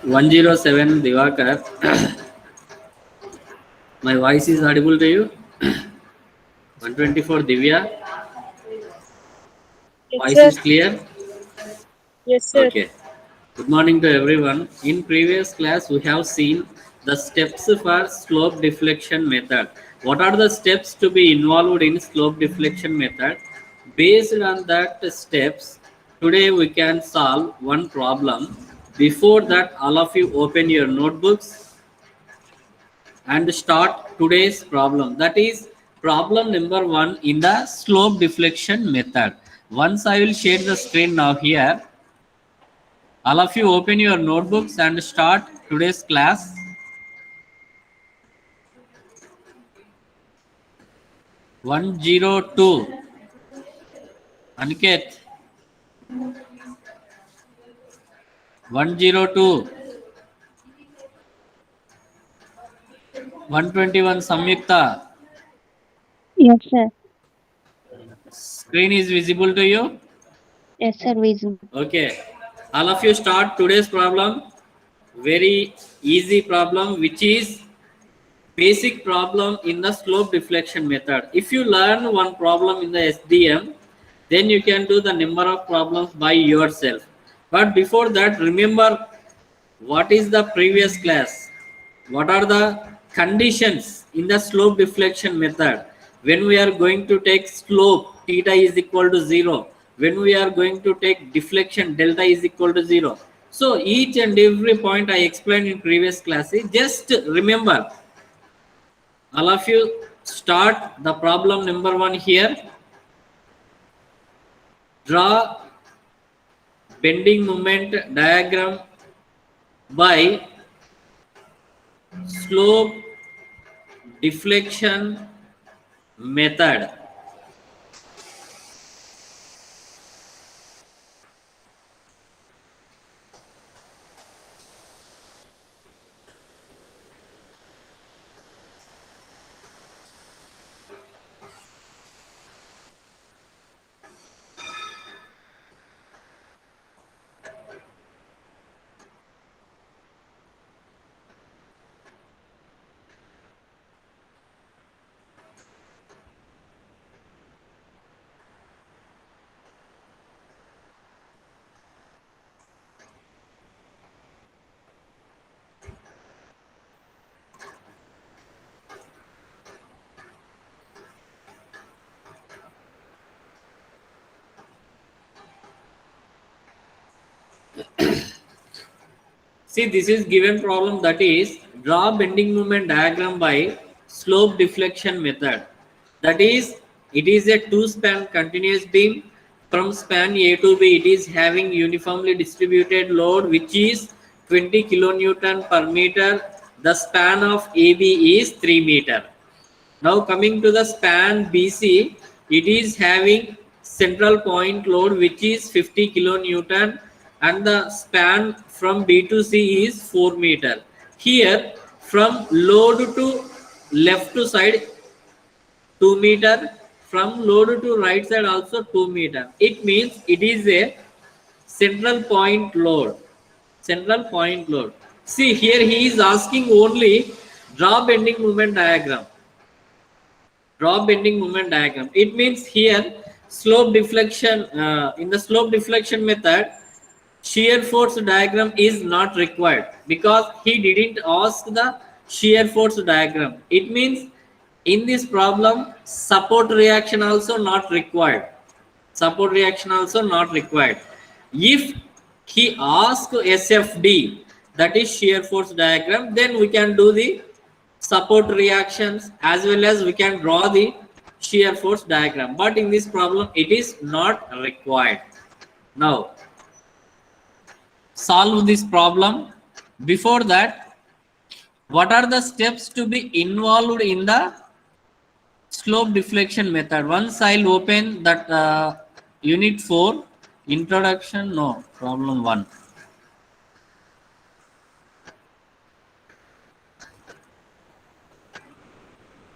107 Divakar. My voice is audible to you? 124 Divya. Yes, Voice sir. is clear? Yes, sir. Okay. Good morning to everyone. In previous class, we have seen the steps for slope deflection method. What are the steps to be involved in slope deflection method? Based on that steps, today we can solve one problem. Before that, all of you open your notebooks and start today's problem. That is problem number 1 in the slope deflection method. Once I will share the screen now here. All of you open your notebooks and start today's class. One zero two. Aniket. 102. 121. Samyukta. Yes, sir. Screen is visible to you? Yes, sir. Visible. Okay. All of you start today's problem. Very easy problem, which is basic problem in the slope deflection method. If you learn one problem in the SDM, then you can do the number of problems by yourself. But before that, remember what is the previous class? What are the conditions in the slope deflection method? When we are going to take slope, theta is equal to 0. When we are going to take deflection, delta is equal to 0. So each and every point I explained in previous classes, just remember. All of you start the problem number 1 here. Draw bending moment diagram by slope deflection method. See, this is given problem, that is draw bending moment diagram by slope deflection method. That is, it is a two span continuous beam. From span A to B, it is having uniformly distributed load, which is 20 kilonewton per meter. The span of AB is 3 meter. Now coming to the span BC, it is having central point load, which is 50 kilonewton, and the span from B to C is 4 meter. Here from load to left to side 2 meter, from load to right side also 2 meter. It means it is a central point load. Central point load. See, here he is asking only draw bending moment diagram. Draw bending moment diagram. It means here slope deflection, in the slope deflection method, shear force diagram is not required because he didn't ask the shear force diagram. It means in this problem support reaction also not required. Support reaction also not required. If he asks SFD, that is shear force diagram, then we can do the support reactions as well as we can draw the shear force diagram. But in this problem, it is not required. Now, solve this problem. Before that, what are the steps to be involved in the slope deflection method? Once I'll open that unit 4, introduction, no, problem 1.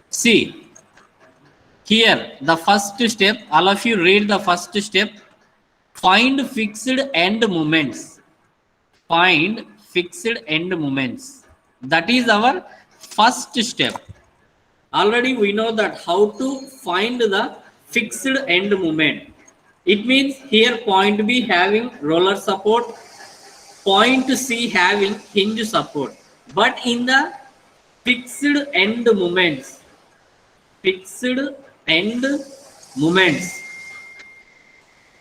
See, here the first step, all of you read the first step. Find fixed end moments. Find fixed end moments. That is our first step. Already we know that how to find the fixed end moment. It means here point B having roller support, point C having hinge support. But in the fixed end moments,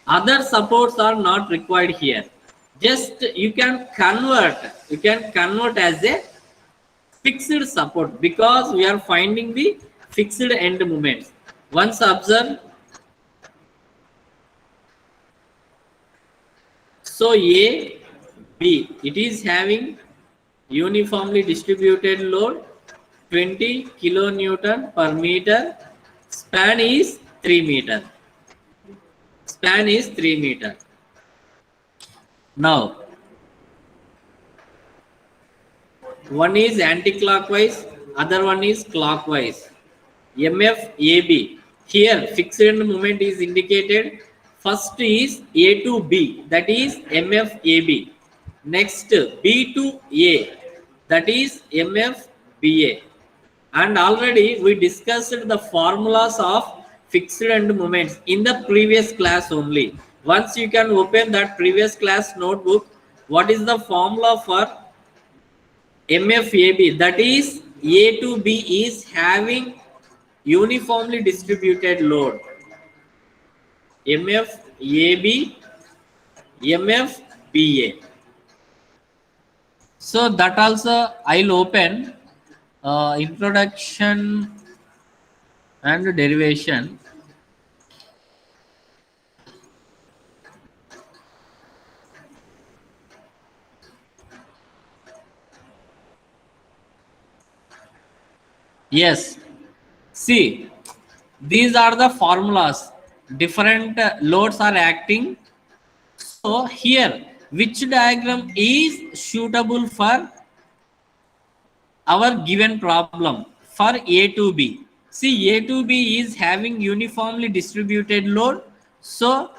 other supports are not required here. Just you can convert as a fixed support because we are finding the fixed end moments. Once observe, so A, B, it is having uniformly distributed load 20 kilonewton per meter, span is 3 meter. Now one is anti-clockwise, other one is clockwise. MF AB. Here fixed end moment is indicated. First is A to B, that is MF AB. Next B to A, that is MF BA. And already we discussed the formulas of fixed end moments in the previous class only. Once you can open that previous class notebook, what is the formula for MFAB? That is A to B is having uniformly distributed load. MFAB, MFBA. So that also I'll open introduction and derivation. Yes, see, these are the formulas. Different loads are acting. So here, which diagram is suitable for our given problem for A to B? See, A to B is having uniformly distributed load. So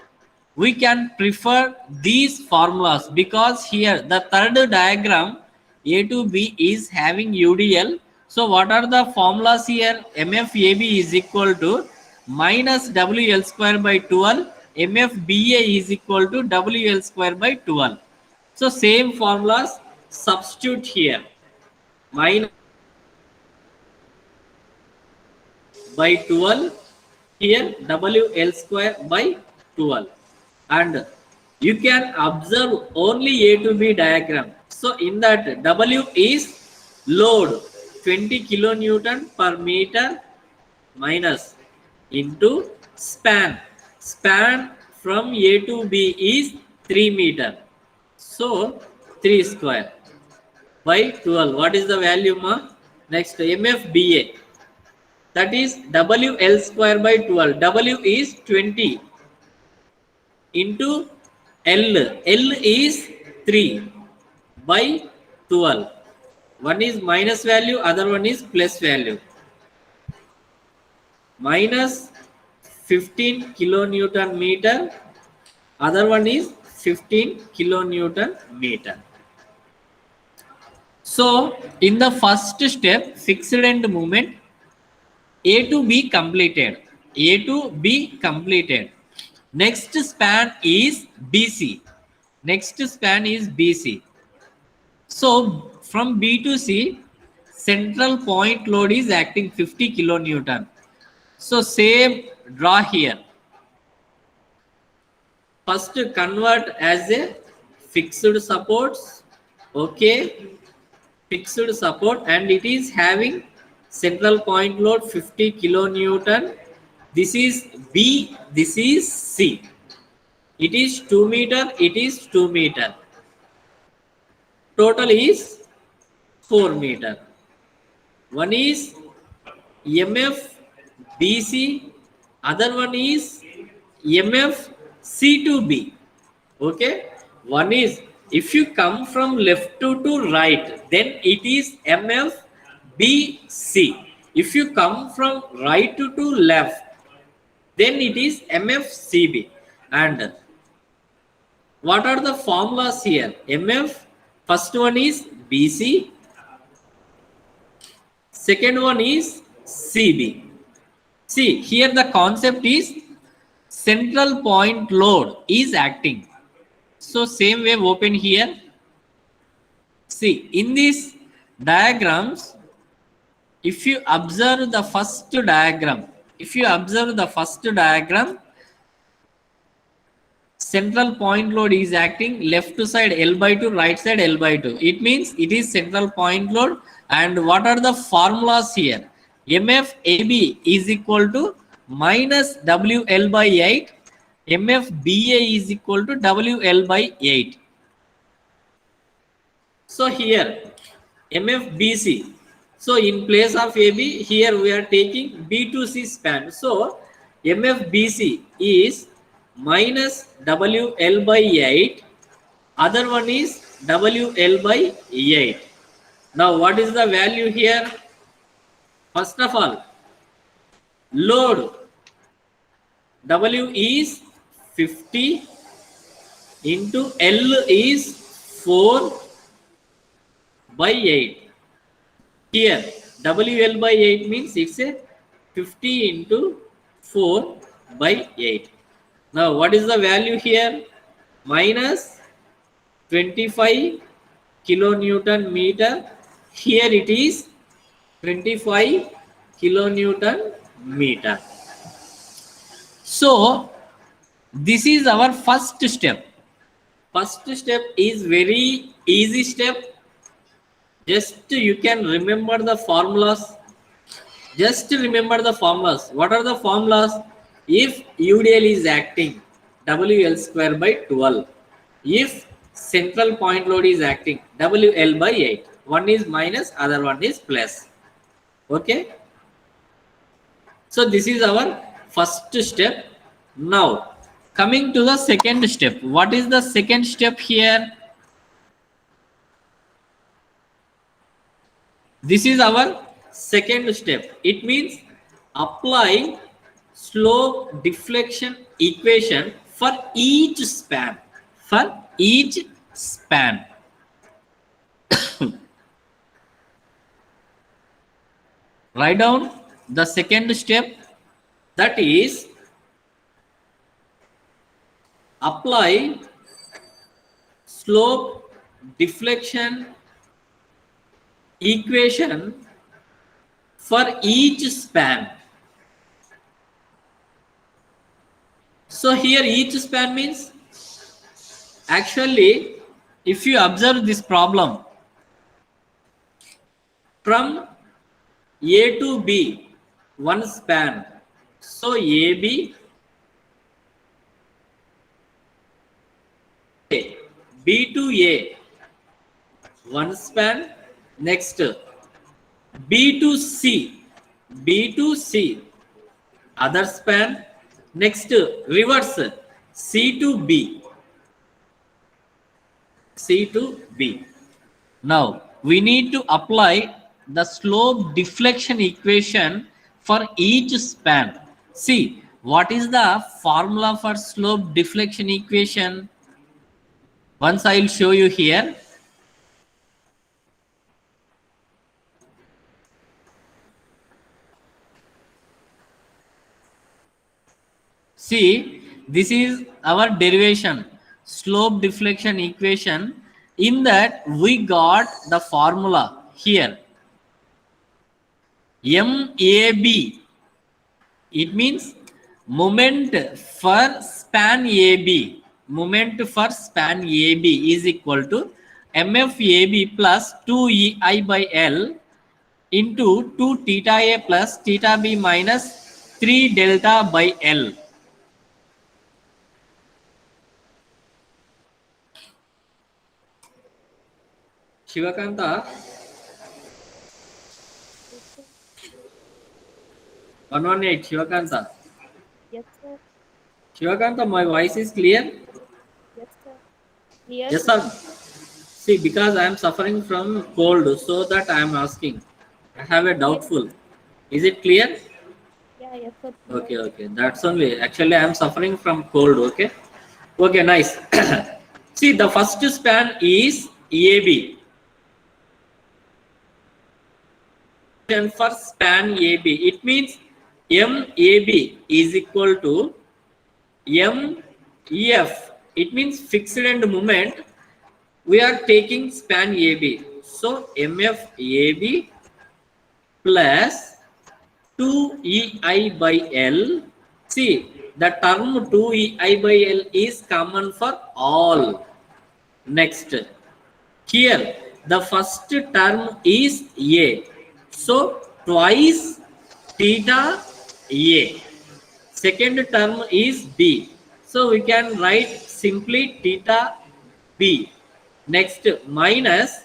we can prefer these formulas because here the third diagram A to B is having UDL. So what are the formulas here? MFAB is equal to minus WL square by 12. MFBA is equal to WL square by 12. So same formulas substitute here. Minus by 12, here WL square by 12. And you can observe only A to B diagram. So in that W is load 20 kilonewton per meter minus into span. Span from A to B is 3 meter. So 3 square by 12. What is the value, ma? Next MFBA. That is WL square by 12. W is 20 into L. L is 3 by 12. One is minus value, other one is plus value. Minus 15 kilonewton meter, other one is 15 kilonewton meter. So in the first step, fixed end moment, A to B completed. A to B completed. Next span is BC. Next span is BC. So from B to C, central point load is acting 50 kilonewton. So same draw here. First convert as a fixed supports. Okay. Fixed support, and it is having central point load 50 kilonewton. This is B, this is C. It is 2 meter, it is 2 meter. Total is 4 meter. One is MF BC, other one is MF C to B. Okay, one is, if you come from left to right, then it is MF BC. If you come from right to left, then it is MFCB. And what are the formulas here? MF First one is BC. Second one is CB. See, here the concept is central point load is acting. So same way open here. See, in these diagrams, if you observe the first diagram, central point load is acting, left side L by 2, right side L by 2. It means it is central point load. And what are the formulas here? MFAB is equal to minus WL by 8. MFBA is equal to WL by 8. So here MFBC. So in place of AB, here we are taking B2C span. So MFBC is minus WL by 8. Other one is WL by 8. Now what is the value here? First of all, load W is 50 into L is 4 by 8. Here WL by 8 means it's a 50 into 4 by 8. Now what is the value here? Minus 25 kilonewton meter. Here it is 25 kilonewton meter. So this is our first step. First step is very easy step. Just you can remember the formulas. Just remember the formulas. What are the formulas? If UDL is acting, WL square by 12. If central point load is acting, WL by 8. One is minus, other one is plus. Okay. So this is our first step. Now coming to the second step. What is the second step here? This is our second step. It means apply slope deflection equation for each span. For each span. Write down the second step, that is apply slope deflection equation for each span. So here each span means, actually if you observe this problem, from A to B one span. So AB, B to A one span. Next B to C, other span. Next reverse C to B. Now we need to apply the slope deflection equation for each span. See, what is the formula for slope deflection equation? Once I will show you here. See, this is our derivation, slope deflection equation. In that we got the formula here. MAB, it means moment for span AB. Moment for span AB is equal to MFAB plus 2EI by L into 2 theta A plus theta B minus 3 delta by L. Shivakanta, 118, Shivakanta. Yes, sir. Shivakanta, my voice is clear? Yes, sir. Clear, Yes, sir. See, because I am suffering from cold, so that I am asking. I have a doubtful. Is it clear? Yeah, yes, sir. Okay. That's only. Actually, I am suffering from cold. Okay. Okay, nice. See, the first span is AB. And for span AB, it means MAB is equal to MEF. It means fixed end moment. We are taking span AB. So MF AB plus 2EI by L. See, the term 2EI by L is common for all. Next, here the first term is A. So twice theta A. Second term is B. So we can write simply theta B. Next, minus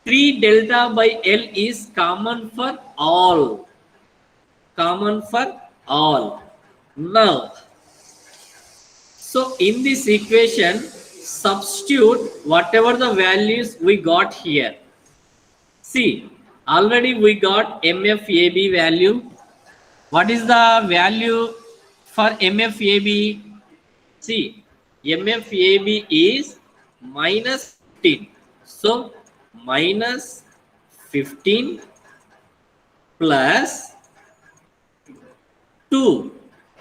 3 delta by L is common for all. Common for all. Now, so in this equation, substitute whatever the values we got here. See, already we got MFAB value. What is the value for MFAB? See, MFAB is minus 15. So, minus 15 plus 2.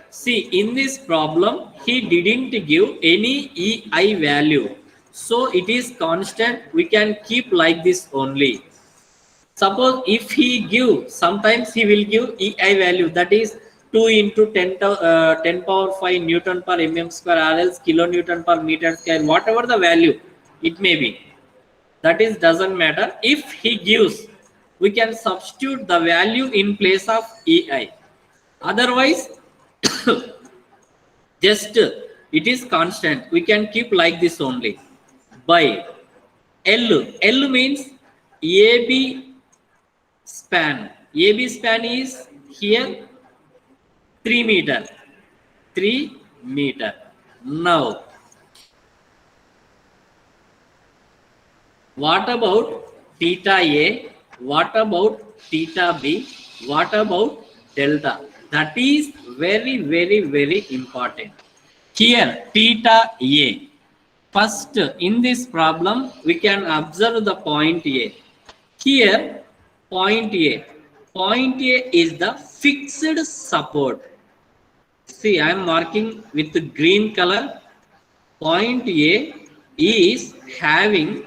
See, in this problem, he didn't give any EI value. So, it is constant. We can keep like this only. Suppose if he give, sometimes he will give EI value, that is 2 into 10 power 5 Newton per mm square, or else kilonewton per meter square, whatever the value it may be. That is doesn't matter. If he gives, we can substitute the value in place of EI. Otherwise, just it is constant. We can keep like this only. By L. L means AB span. AB span is here 3 meter. 3 meter. Now, what about theta A? What about theta B? What about delta? That is very, very, very important. Here, theta A. First, in this problem, we can observe the point A. Here, point A. Point A is the fixed support. See, I am marking with the green color. Point A is having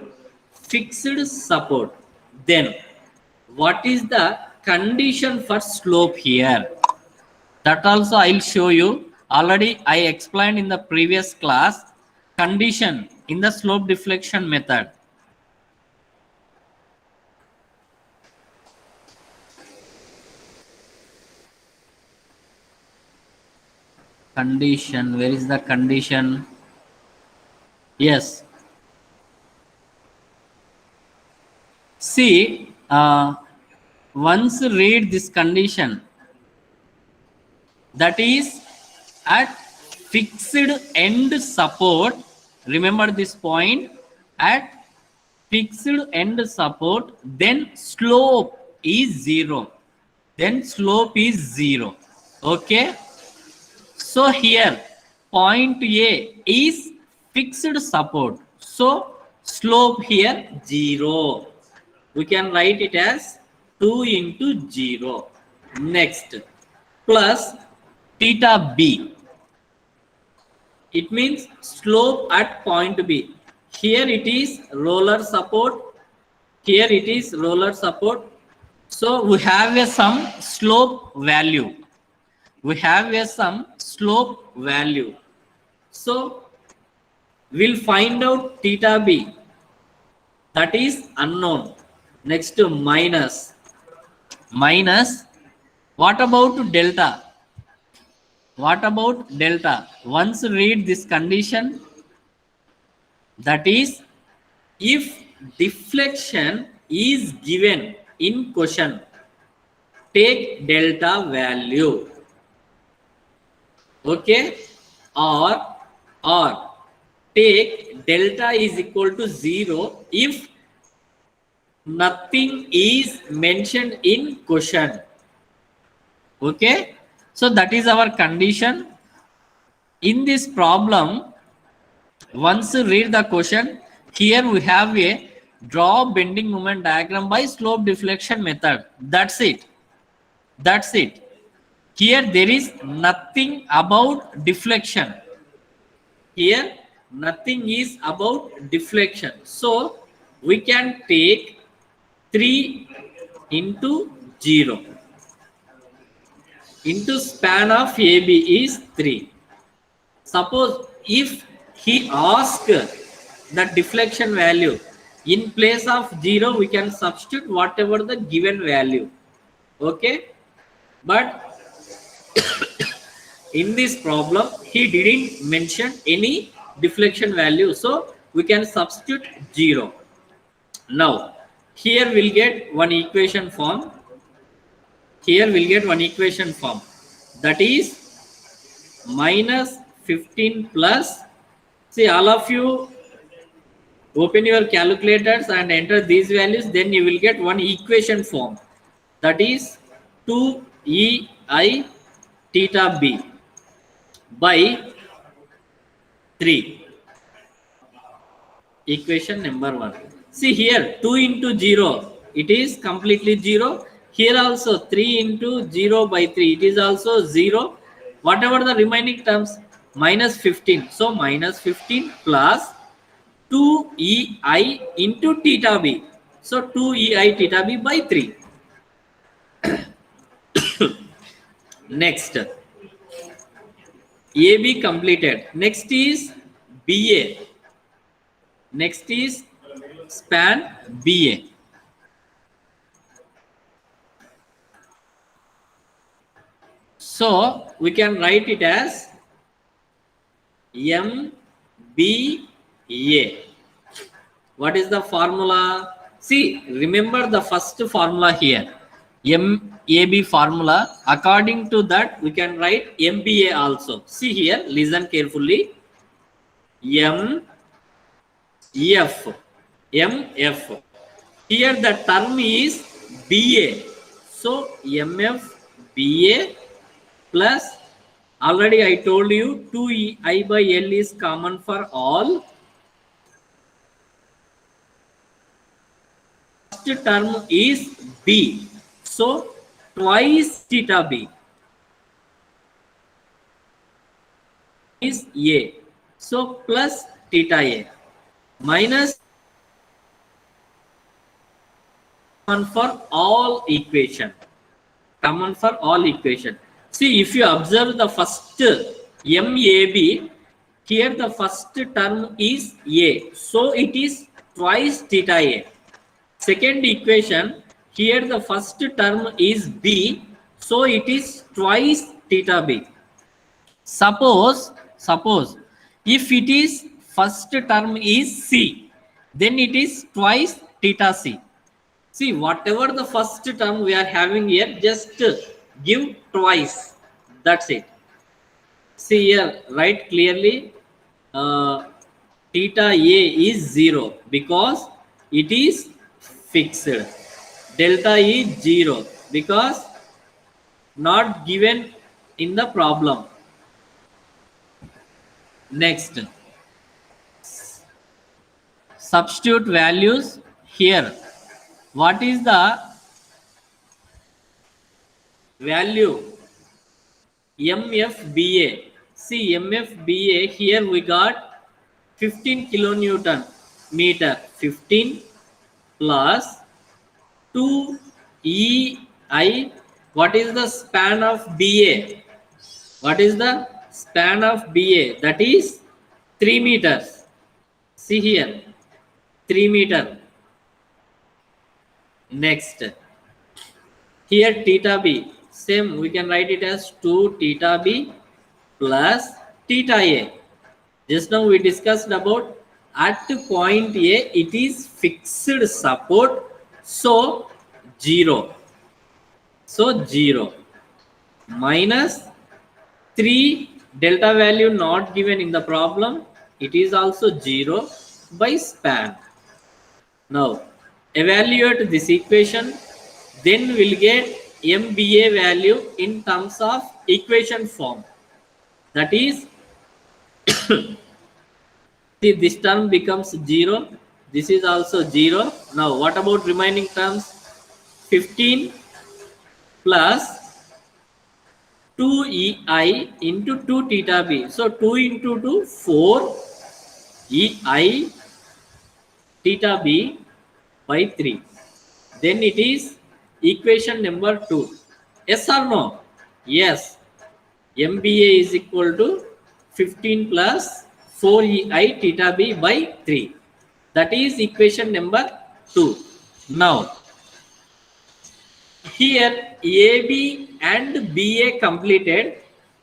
fixed support. Then, what is the condition for slope here? That also I will show you. Already I explained in the previous class. Condition in the slope deflection method. Condition, where is the condition? Yes. See, once read this condition, that is at fixed end support. Remember this point, at fixed end support, then slope is 0. Then slope is 0. Okay. So here point A is fixed support. So slope here 0. We can write it as 2 into 0. Next, plus theta B. It means slope at point B. Here it is roller support. Here it is roller support. So we have a some slope value. We have a some slope value. So we'll find out theta B. That is unknown. Next to minus. Minus. What about delta? What about delta? Once read this condition, that is, if deflection is given in question, take delta value. Okay, or take delta is equal to 0 if nothing is mentioned in question. Okay, so that is our condition. In this problem, once you read the question, Here we have a draw bending moment diagram by slope deflection method. That's it. That's it. Here there is nothing about deflection. Here nothing is about deflection. So we can take 3 into 0 into span of AB is 3. Suppose if he asks the deflection value, in place of 0 we can substitute whatever the given value. Okay, but in this problem he didn't mention any deflection value, so we can substitute 0. Now here we'll get one equation form. Here we'll get one equation form, that is minus 15 plus, see, all of you open your calculators and enter these values, then you will get one equation form, that is 2ei theta b by 3. Equation number 1. See here 2 into 0, it is completely 0. Here also 3 into 0 by 3, it is also 0. Whatever the remaining terms, minus 15. So minus 15 plus 2ei into theta b. So 2ei theta b by 3. Next, AB completed. Next is BA. Next is span BA. So we can write it as MBA. What is the formula? See, remember the first formula here, MAB formula. According to that, we can write MBA also. See here, listen carefully. MF. MF. Here the term is BA. So MF BA plus, already I told you 2ei by L is common for all. First term is B. So twice theta B is A. So plus theta A minus common for all equation. Common for all equation. See, if you observe the first MAB, here the first term is A. So it is twice theta A. Second equation, here the first term is B. So it is twice theta B. Suppose if it is first term is C, then it is twice theta C. See, whatever the first term we are having here, just give twice. That's it. See here, write clearly. Theta A is 0 because it is fixed. Delta is 0 because not given in the problem. Next, substitute values here. What is the value? MFBA. See, MFBA, here we got 15 kilonewton meter. 15 plus 2ei. What is the span of BA? What is the span of BA? That is 3 meters. See here, 3 meter. Next, here theta B, same, we can write it as 2 theta B plus theta A. Just now we discussed about at point A it is fixed support, so 0. So 0 minus 3 delta value not given in the problem, it is also 0 by span. Now evaluate this equation, then we'll get MBA value in terms of equation form. That is, see, this term becomes 0, This is also 0. Now what about remaining terms? 15 plus 2ei into 2 theta b. So 2 into 2, 4 ei theta b by 3. Then it is equation number 2. Yes or no? Yes. MBA is equal to 15 plus 4ei theta b by 3. That is equation number 2. Now, here AB and BA completed.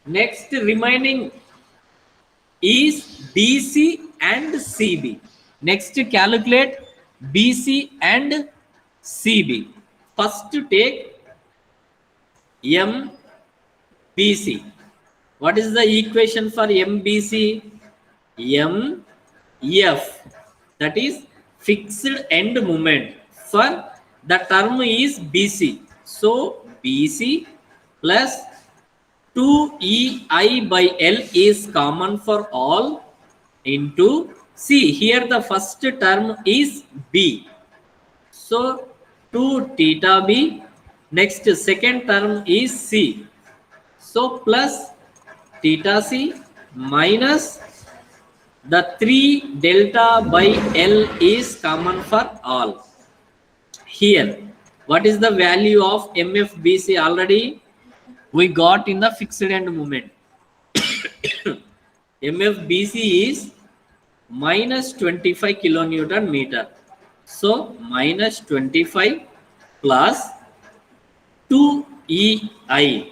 Next remaining is BC and CB. Next calculate BC and CB. First take MBC. What is the equation for MBC? MF, that is fixed end moment. For the term is BC. So BC plus 2ei by L is common for all into C. Here the first term is B. So 2 theta B. Next second term is C. So plus theta C minus the 3 delta by L is common for all. Here, what is the value of MFBC? Already we got in the fixed end moment. MFBC is minus 25 kilonewton meter. So minus 25 plus 2ei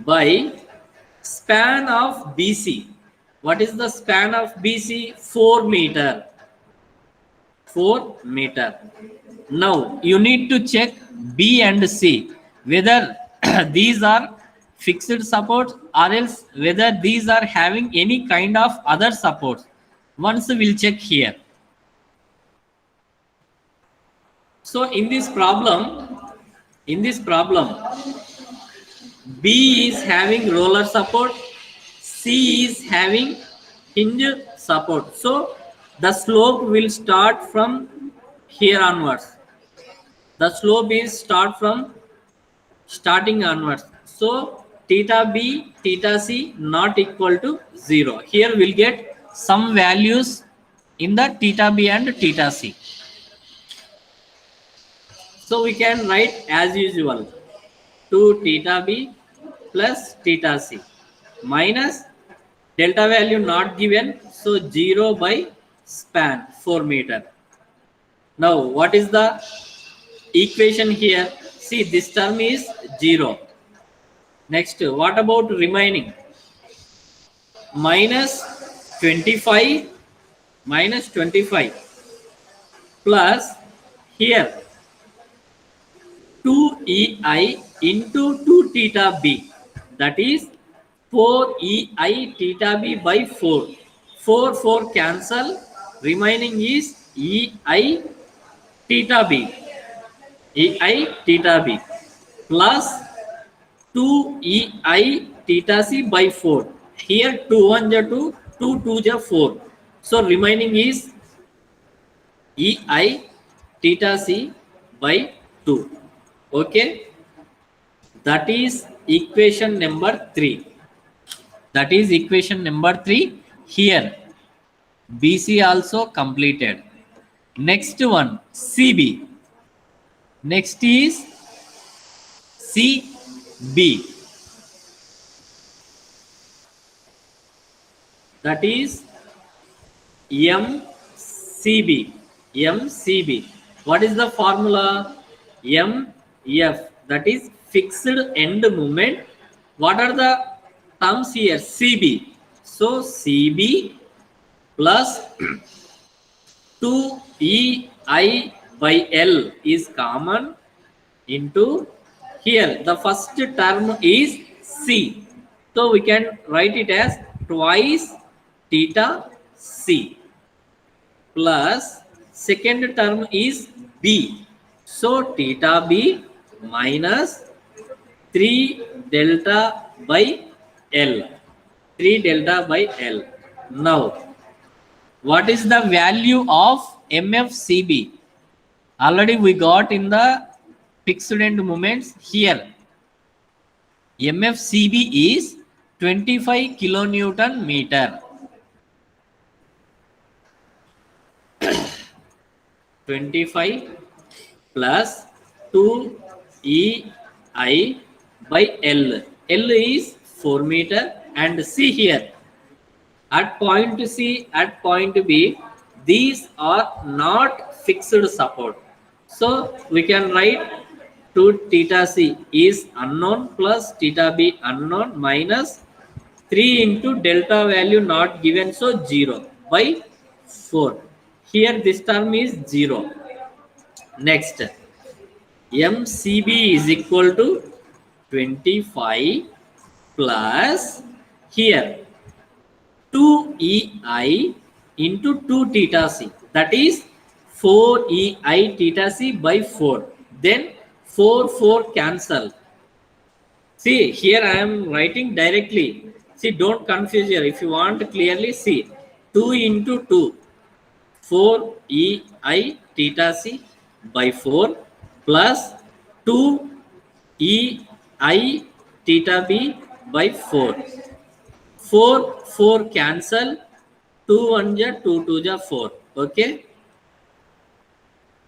by span of BC. What is the span of BC? 4 meter. 4 meter. Now you need to check B and C whether these are fixed supports or else whether these are having any kind of other supports. Once we'll check here. So in this problem, B is having roller support, C is having hinge support. So the slope will start from here onwards. The slope is starting onwards. So theta B, theta C not equal to 0. Here we'll get some values in the theta B and theta C. So we can write as usual 2 theta B plus theta C minus delta value not given, so 0 by span 4 meter. Now what is the equation here? See, this term is 0. Next, what about remaining? Minus 25 plus here 2ei into 2 theta b, that is 4ei theta b by 4. 4 cancel, remaining is ei theta b plus 2ei theta c by 4. Here 2 1 ja 2, 2 2 ja 4. So remaining is ei theta c by 2. Okay, that is equation number 3. That is equation number 3. Here BC also completed. Next one CB. Next is CB. That is MCB. MCB. What is the formula? MF. That is fixed end moment. What are the terms here? CB. So CB plus 2ei by L is common into here. The first term is C. So we can write it as twice theta C plus second term is B. So theta B minus 3 delta by L. 3 delta by L. Now What is the value of MFCB? Already we got in the fixed end moments here. MFCB is 25 kilonewton meter. 25 plus 2EI by L. L is 4 meter, and see here at point C, at point B, these are not fixed support. So we can write 2 theta C is unknown plus theta B unknown minus 3 into delta value not given, so 0 by 4. Here this term is 0. Next, MCB is equal to 25 plus here 2EI into 2 theta C, that is 4EI theta C by 4. Then 4 cancel. See, here I am writing directly. See, don't confuse here. If you want clearly, see 2 into 2, 4EI theta C by 4 plus 2EI theta B by 4. 4 cancel, 2 1 ja 2 2 ja 4. Okay.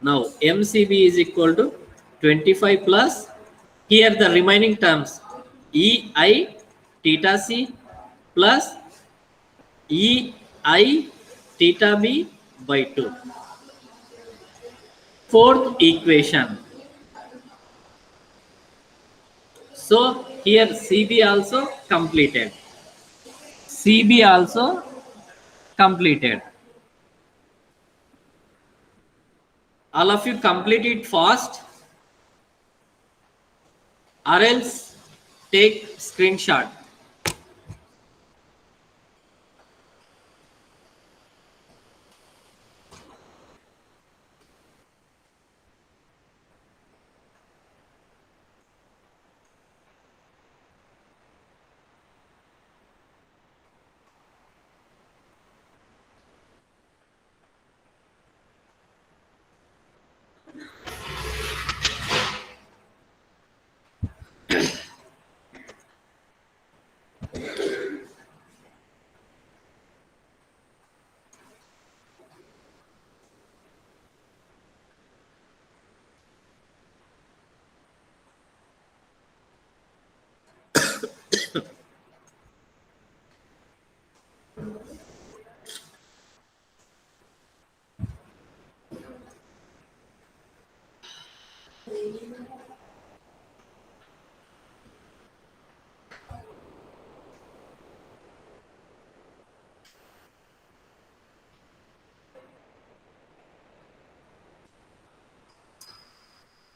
Now MCB is equal to 25 plus here the remaining terms EI theta C plus EI theta B by 2. Fourth equation. So here CB also completed. CB also completed. All of you complete it fast, or else take screenshot.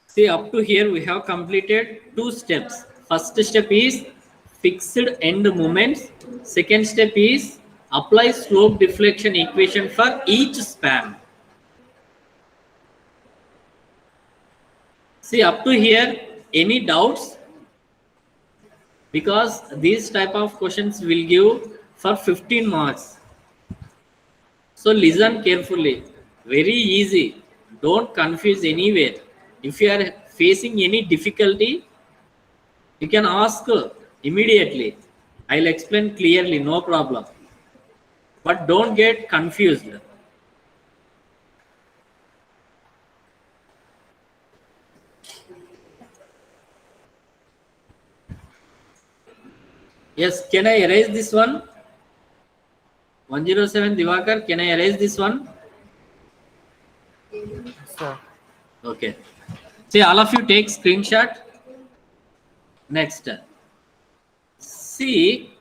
See, up to here we have completed 2 steps. First step is fixed end moments. Second step is apply slope deflection equation for each span. See, up to here, any doubts? Because these type of questions will give for 15 marks. So listen carefully. Very easy. Don't confuse anywhere. If you are facing any difficulty, you can ask immediately. I'll explain clearly, no problem. But don't get confused. Yes, can I erase this one? 107 Divakar, can I erase this one? Sir. Okay. See, all of you take screenshot. Next. See,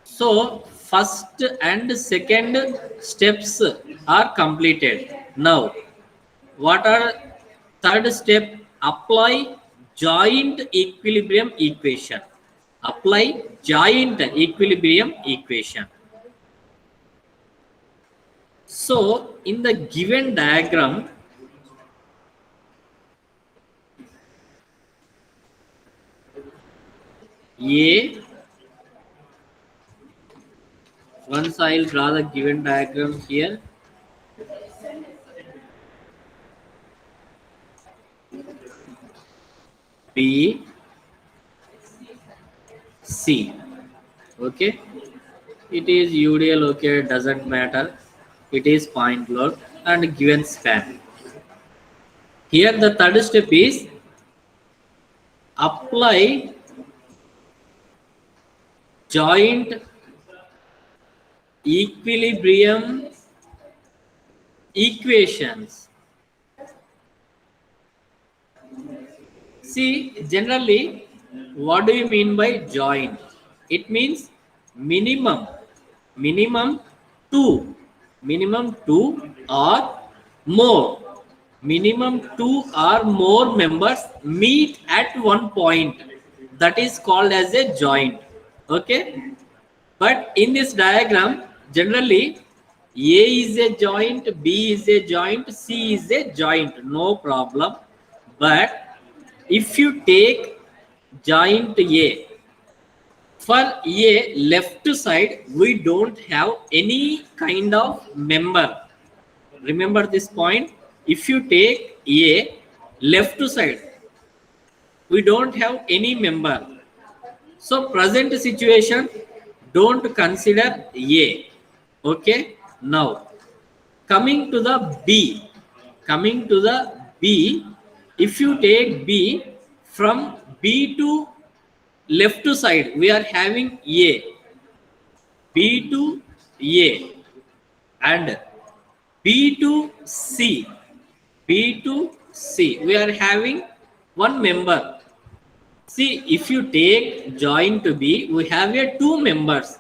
so first and second steps are completed. Now, what are third step? Apply joint equilibrium equation. Apply joint equilibrium equation. So in the given diagram, A, Once I'll draw the given diagram here. B, C. Okay. It is UDL, okay, doesn't matter. It is point load and given span. Here the third step is apply joint equilibrium equations. See, generally, what do you mean by joint? It means minimum two, minimum two or more. Minimum two or more members meet at one point. That is called as a joint. Okay. But in this diagram, generally, A is a joint, B is a joint, C is a joint, no problem. But if you take joint A, for A left side, we don't have any kind of member. Remember this point. If you take A left side, we don't have any member. So present situation, don't consider A. Okay. Now coming to the B. If you take B, from B to left side, we are having A. B to A and B to C. B to C. We are having one member. See, if you take joint to B, we have a two members,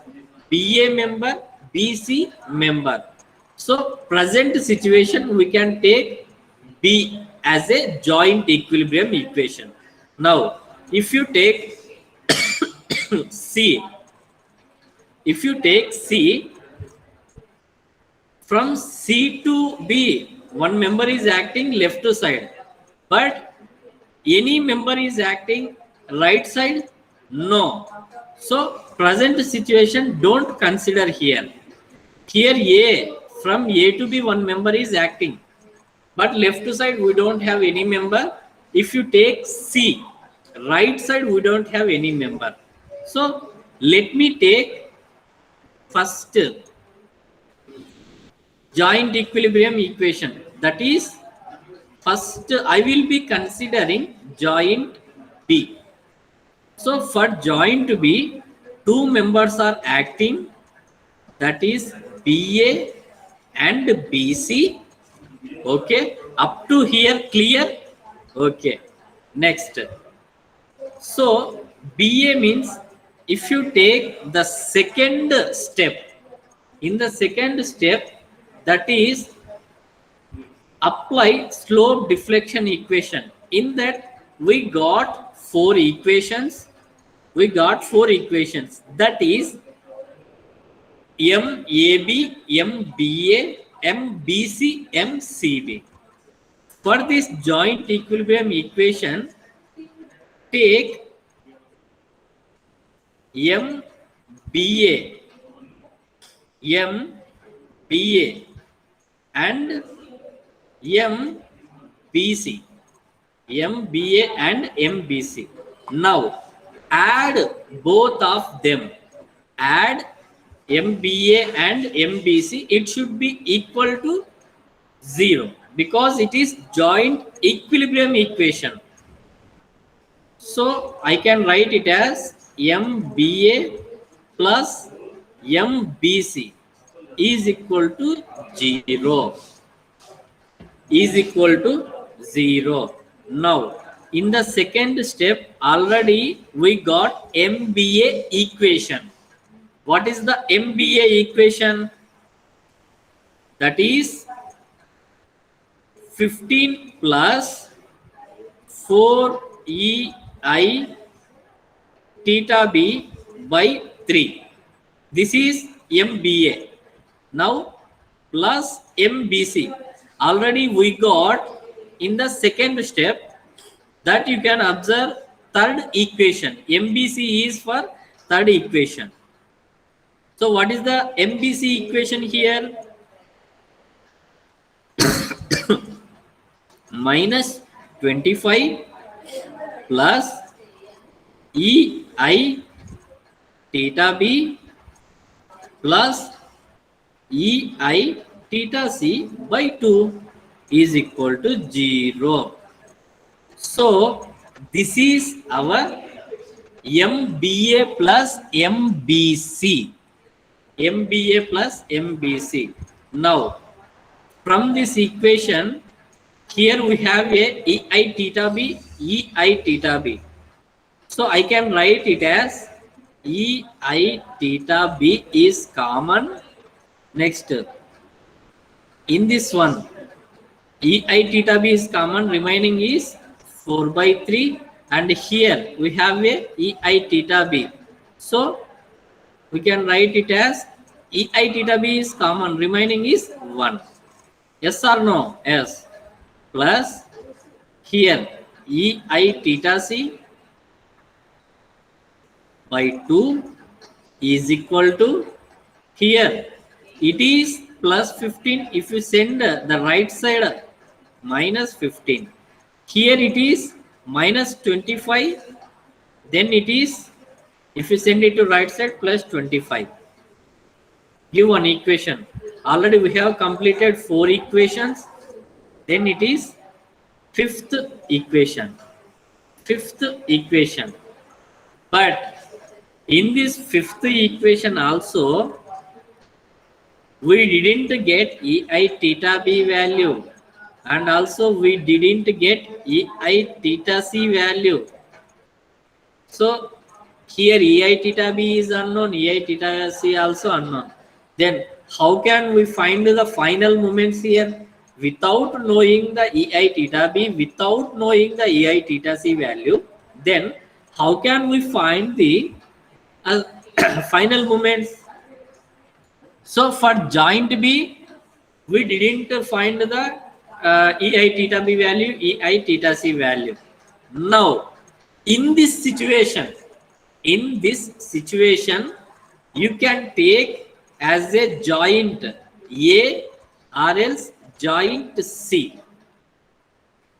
BA member, BC member. So present situation, we can take B as a joint equilibrium equation. Now, if you take C, from C to B, one member is acting left side, but any member is acting right side? No. So present situation, don't consider here. Here A, from A to B, one member is acting, but left side we don't have any member. If you take C, right side we don't have any member. So let me take first joint equilibrium equation. That is, first I will be considering joint B. So for joint B, two members are acting, that is BA and BC. Okay, up to here clear? Okay, next. So BA means, if you take the second step, in the second step, that is apply slope deflection equation. In that we got four equations. That is MAB, MBA, MBC, MCB. For this joint equilibrium equation, take MBA, MBA and MBC, MBA and MBC. Now add both of them. Add MBA and MBC. It should be equal to 0 because it is joint equilibrium equation. So I can write it as MBA plus MBC is equal to 0. Is equal to 0. Now in the second step, already we got MBA equation. What is the MBA equation? That is 15 plus 4EI theta B by 3. This is MBA. Now plus MBC. Already we got in the second step, that you can observe third equation. MBC is for third equation. So what is the MBC equation here? Minus 25 plus EI theta B plus EI theta C by 2 is equal to 0. So this is our MBA plus MBC. MBA plus MBC. Now from this equation, here we have a EI theta B, EI theta B. So I can write it as EI theta B is common. Next, in this one, EI theta B is common, remaining is 4 by 3. And here we have a EI theta B. So we can write it as EI theta B is common, remaining is 1. Yes or no? Yes. Plus here EI theta C by 2 is equal to, here it is plus 15. If you send the right side, minus 15. Here it is minus 25. Then it is, if you send it to right side, plus 25. Give one equation. Already we have completed 4 equations. Then it is fifth equation. Fifth equation. But in this fifth equation also, we didn't get EI theta B value, and also we didn't get EI theta C value. So here EI theta B is unknown, EI theta C also unknown. Then how can we find the final moments here? Without knowing the EI theta B, without knowing the EI theta C value, then how can we find the final moments? So for joint B, we didn't find the EI theta B value, EI theta C value. Now, in this situation, you can take as a joint A or else joint C.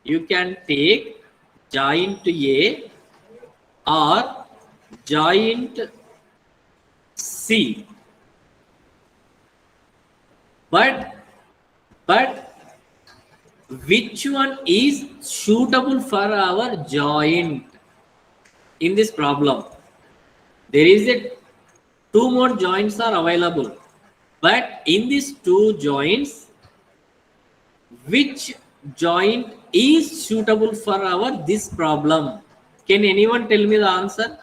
You can take joint A or joint C. But which one is suitable for our joint in this problem? There is a 2 more joints are available, but in these 2 joints, which joint is suitable for our this problem? Can anyone tell me the answer?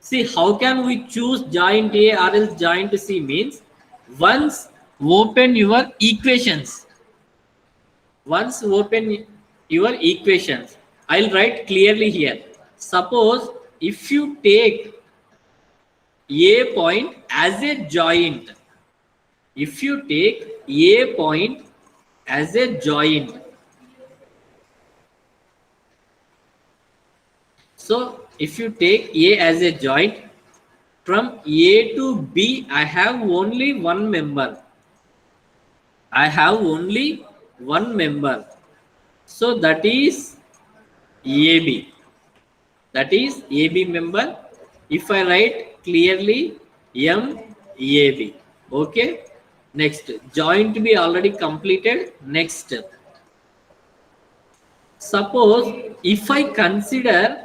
See, how can we choose joint A or else joint C? Means once open your equations. Once open your equations, I'll write clearly here. Suppose if you take A point as a joint, if you take A point as a joint, so if you take A as a joint, from A to B, I have only one member. I have only one member. So that is AB. That is AB member. If I write clearly MAB. Okay. Next, joint B already completed. Next, suppose if I consider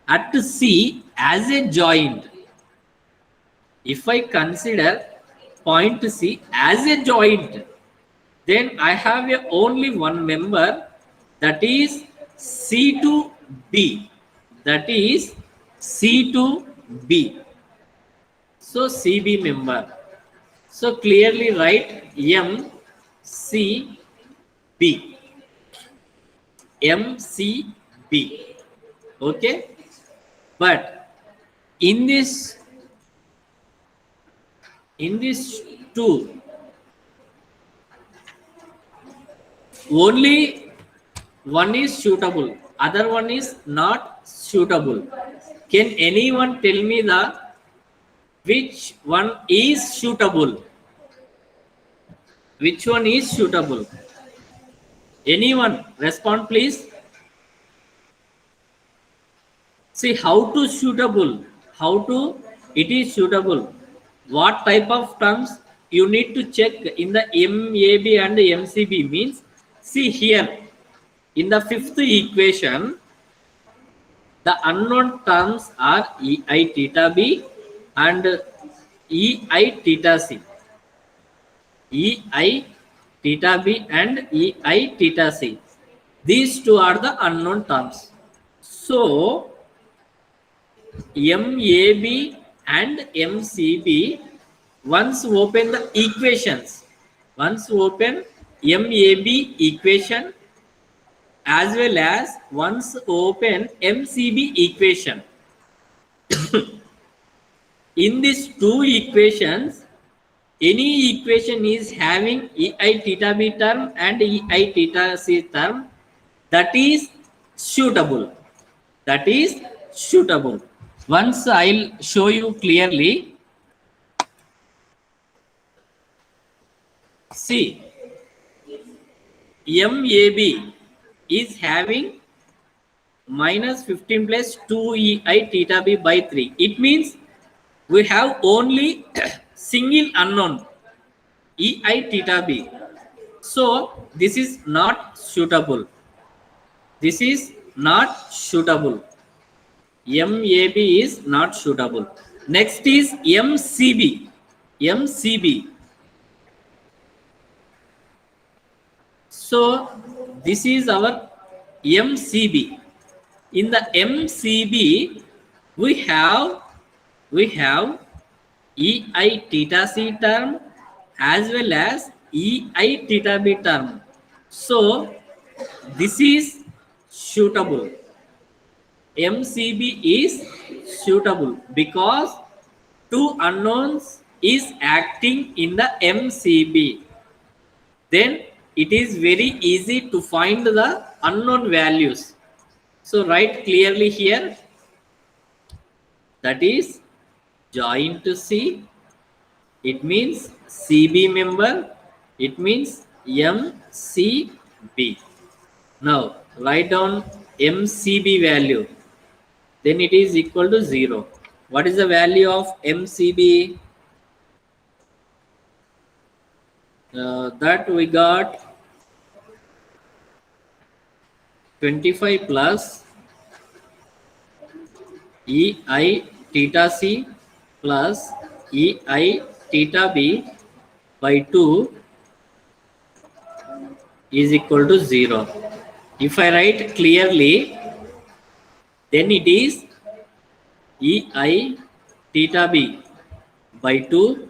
at C as a joint, if I consider point C as a joint, then I have only one member, that is C to B. That is C to B. So CB member. So clearly write MCB. MCB. Okay. But in this 2, only one is suitable, other one is not suitable. Can anyone tell me which one is suitable? Which one is suitable? Anyone respond, please. See how to suitable, how to it is suitable. What type of terms you need to check in the MAB and MCB means. See here in the fifth equation, the unknown terms are EI theta B and EI theta C. EI theta B and EI theta C. These two are the unknown terms. So MAB and MCB, once open the equations, once open MAB equation as well as once open MCB equation. In these two equations, any equation is having EI theta B term and EI theta C term, that is suitable. That is suitable. Once I'll show you clearly. See, MAB is having minus 15 plus 2EI theta B by 3. It means we have only single unknown EI theta B. So this is not suitable. This is not suitable. MAB is not suitable. Next is MCB. MCB. So this is our MCB. In the MCB, we have EI theta C term as well as EI theta B term. So this is suitable. MCB is suitable because two unknowns is acting in the MCB. Then it is very easy to find the unknown values. So write clearly here, that is join to C. It means CB member. It means MCB. Now write down MCB value. Then it is equal to 0. What is the value of MCB? That we got 25 plus EI theta C plus EI theta B by 2 is equal to 0. If I write clearly, then it is EI theta B by 2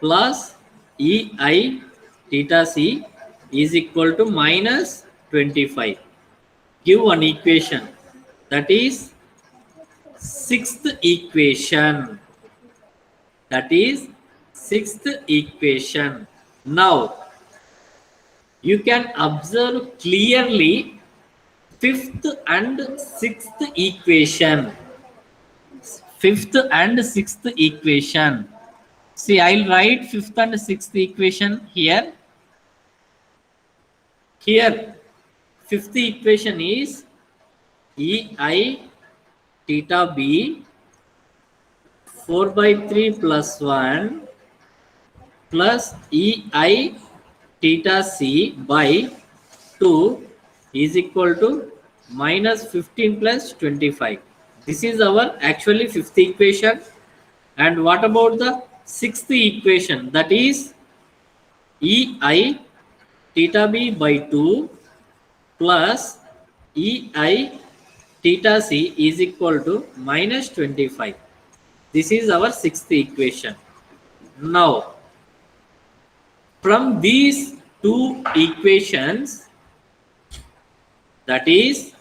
plus EI theta C is equal to minus 25. Give one equation, that is sixth equation. That is sixth equation. Now you can observe clearly fifth and sixth equation. Fifth and sixth equation. See, I'll write fifth and sixth equation here. Here, fifth equation is EI theta B 4 by 3 plus 1 plus EI theta C by 2 is equal to minus 15 plus 25. This is our actually fifth equation. And what about the sixth equation? That is EI theta B by 2 plus EI theta C is equal to minus 25. This is our sixth equation. Now, from these two equations, that is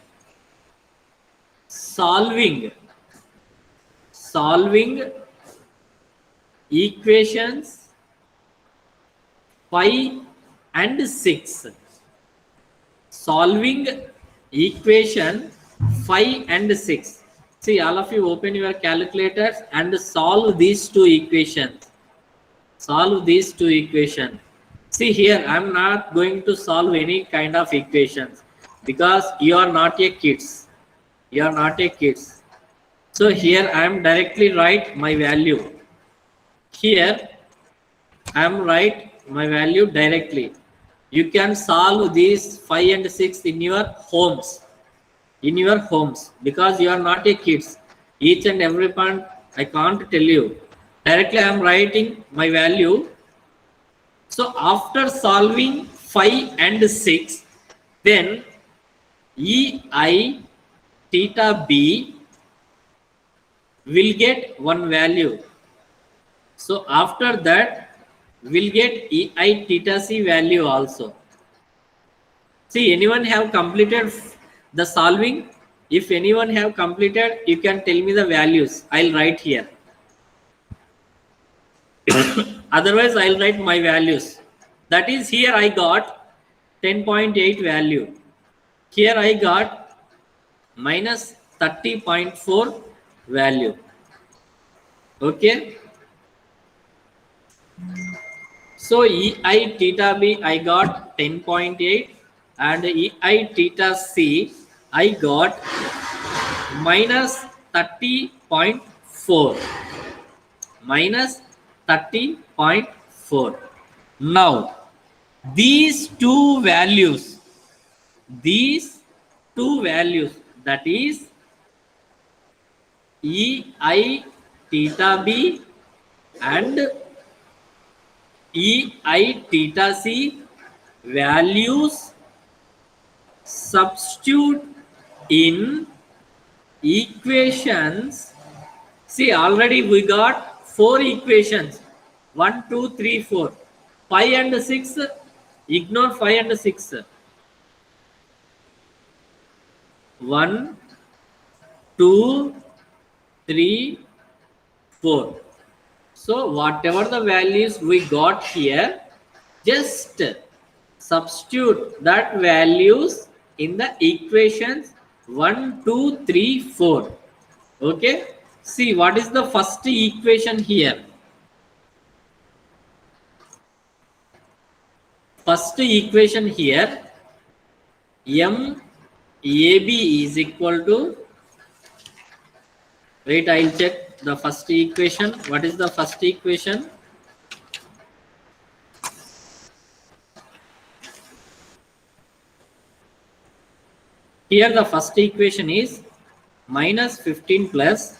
solving equations 5 and 6. Solving equation 5 and 6. See, all of you open your calculators and solve these two equations. Solve these two equations. See here, I'm not going to solve any kind of equations because you are not a kids. You are not a kids. So here I am directly write my value. Here I am write my value directly. You can solve these 5 and 6 in your homes. In your homes, because you are not a kids. Each and every point I can't tell you. Directly I am writing my value. So after solving 5 and 6, then EI theta B will get one value. So after that, we'll get EI theta C value also. See, anyone have completed the solving? If anyone have completed, you can tell me the values. I'll write here. Otherwise, I'll write my values. That is, here I got 10.8 value. Here I got minus 30.4 value. Okay. So EI theta B I got 10.8 and EI theta C I got minus 30.4. Minus 30.4. Now these two values, that is EI theta B and EI theta C values substitute in equations. See, already we got 4 equations. 1, 2, 3, 4. 5 and 6. Ignore 5 and 6. 1, 2, 3, 4. So whatever the values we got here, just substitute that values in the equations 1, 2, 3, 4. Okay. See, what is the first equation here? First equation here, MAB is equal to, wait, I'll check the first equation. What is the first equation? Here the first equation is minus 15 plus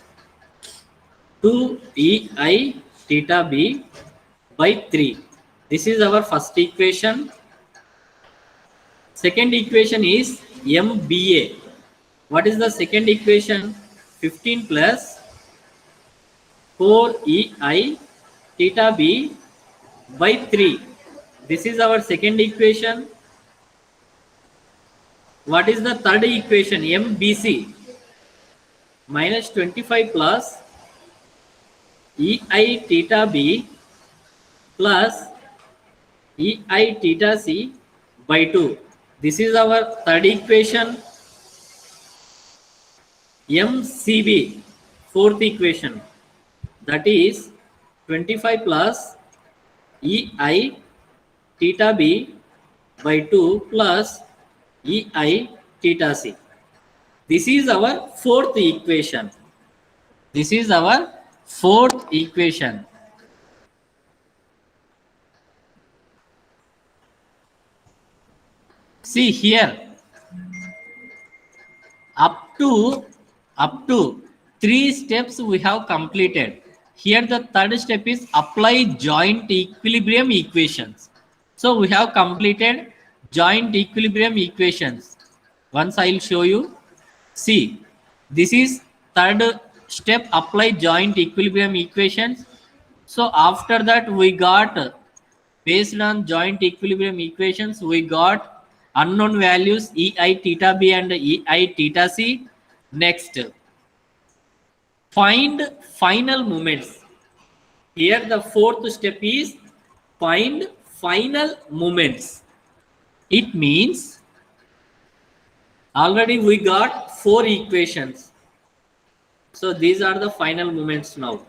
2 EI theta B by 3. This is our first equation. Second equation is MBA. What is the second equation? 15 plus 4 EI theta B by 3. This is our second equation. What is the third equation? MBC. Minus 25 plus EI theta B plus EI theta C by 2. This is our third equation. MCB, fourth equation, that is 25 plus EI theta B by 2 plus EI theta C. This is our fourth equation. This is our fourth equation. See here, up to 3 steps we have completed. Here the third step is apply joint equilibrium equations. So we have completed joint equilibrium equations. Once I will show you. See, this is third step, apply joint equilibrium equations. So after that we got, based on joint equilibrium equations, we got unknown values EI theta B and EI theta C. Next, find final moments. Here the fourth step is find final moments. It means already we got 4 equations. So these are the final moments now.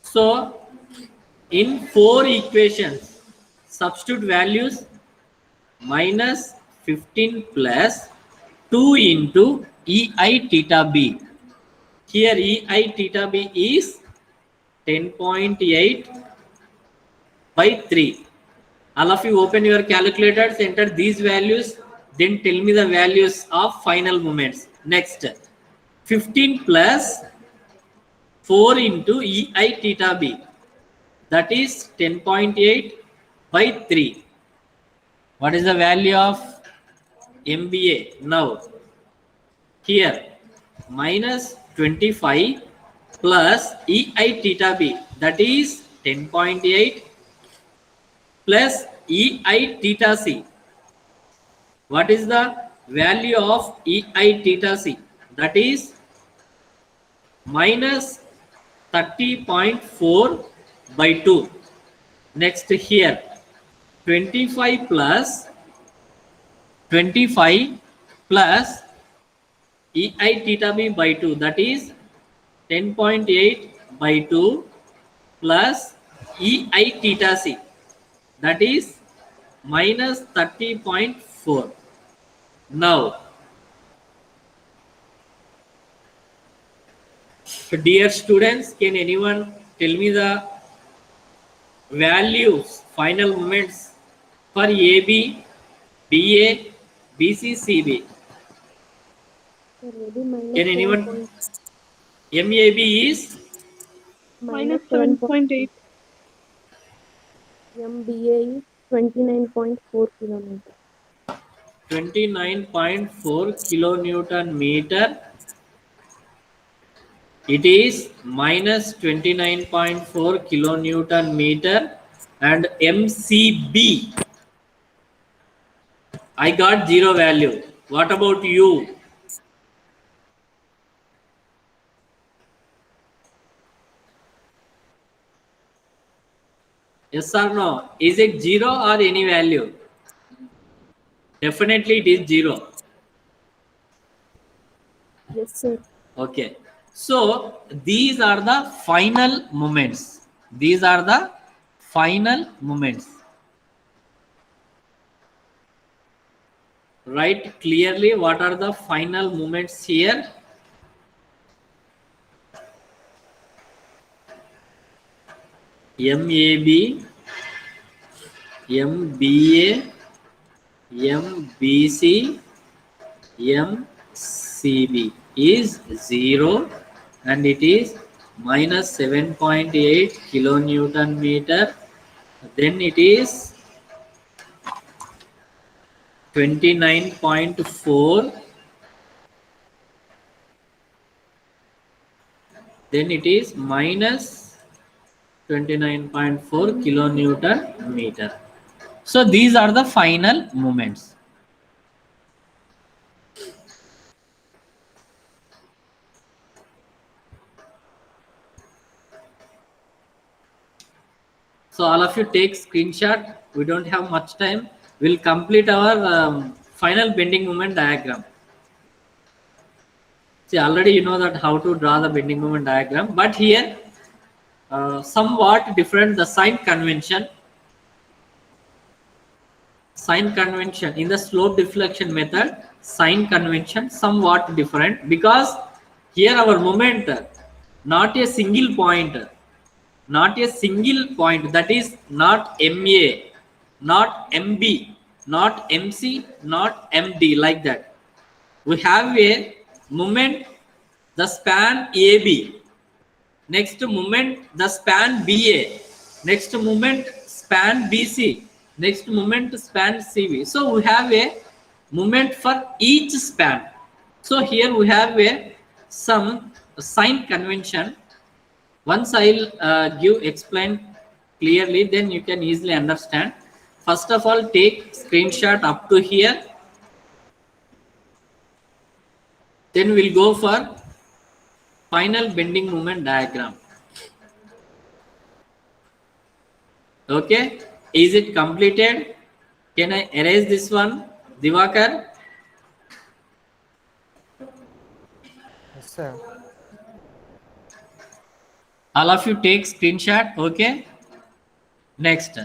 So in 4 equations, substitute values minus 15 plus 2 into EI theta B. Here EI theta B is 10.8 by 3. All of you open your calculators, enter these values, then tell me the values of final moments. Next, 15 plus 4 into EI theta B, that is 10.8 by 3. What is the value of MBA now? Here, minus 25 plus EI theta B, that is 10.8 plus EI theta C. What is the value of EI theta C? That is minus 30.4 by 2. Next here, 25 plus EI theta B by 2, that is 10.8 by 2 plus EI theta C, that is minus 30.4. Now, dear students, can anyone tell me the values, final moments for AB, BA, BC, CB? Sir, AB minus Can anyone? 7 MAB is minus 7.8. 7. MBA is 29.4 kilometers. 29.4 kilonewton meter. It is minus 29.4 kilonewton meter. And MCB, I got 0 value. What about you? Yes or no? Is it 0 or any value? Definitely it is 0. Yes, sir. Okay. So these are the final moments. These are the final moments. Write clearly what are the final moments here. MAB, MBA, MBC, MCB is 0 and it is minus 7.8 kilonewton meter. Then it is 29.4. Then it is minus 29.4 kilonewton meter. So these are the final moments. So all of you take screenshot. We don't have much time. We'll complete our final bending moment diagram. See, already you know that how to draw the bending moment diagram, but here somewhat different the sign convention. Sign convention in the slope deflection method, sign convention somewhat different, because here our moment not a single point, that is not MA, not MB, not MC, not MD, like that. We have a moment the span AB, next moment the span BA, next moment span BC, next moment span CV. So we have a moment for each span. So here we have a some sign convention. Once I'll explain clearly, then you can easily understand. First of all, take screenshot up to here. Then we'll go for final bending moment diagram. Okay, is it completed? Can I erase this one, Divakar? sir. All of you take screenshot. Okay. Next.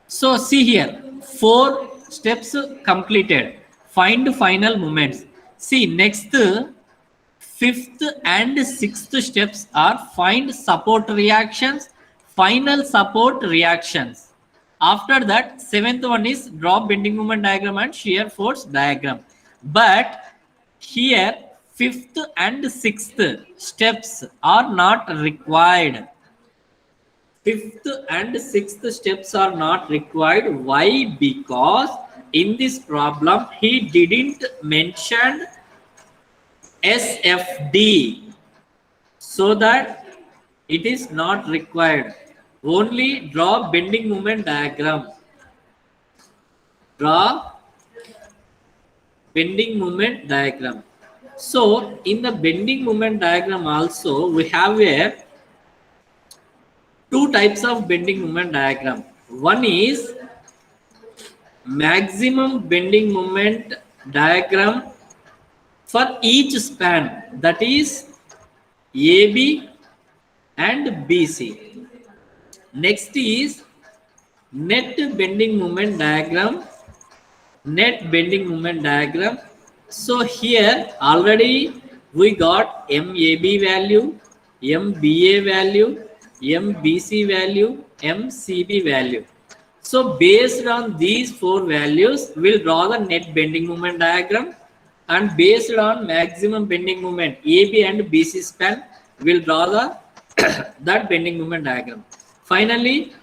So see here, 4 steps completed. Find final moments. See next, 5th and 6th steps are find support reactions, final support reactions. After that, 7th one is draw bending moment diagram and shear force diagram. But here, 5th and 6th steps are not required. 5th and 6th steps are not required. Why? Because in this problem, he didn't mention SFD, so that it is not required. Only draw bending moment diagram. Draw bending moment diagram. So in the bending moment diagram also, we have a 2 types of bending moment diagram. One is maximum bending moment diagram for each span, that is AB and BC. Next is net bending moment diagram. Net bending moment diagram. So here already we got MAB value, MBA value, MBC value, MCB value. So based on these 4 values, we'll draw the net bending moment diagram, and based on maximum bending moment AB and BC span, we'll draw the that bending moment diagram. Finally,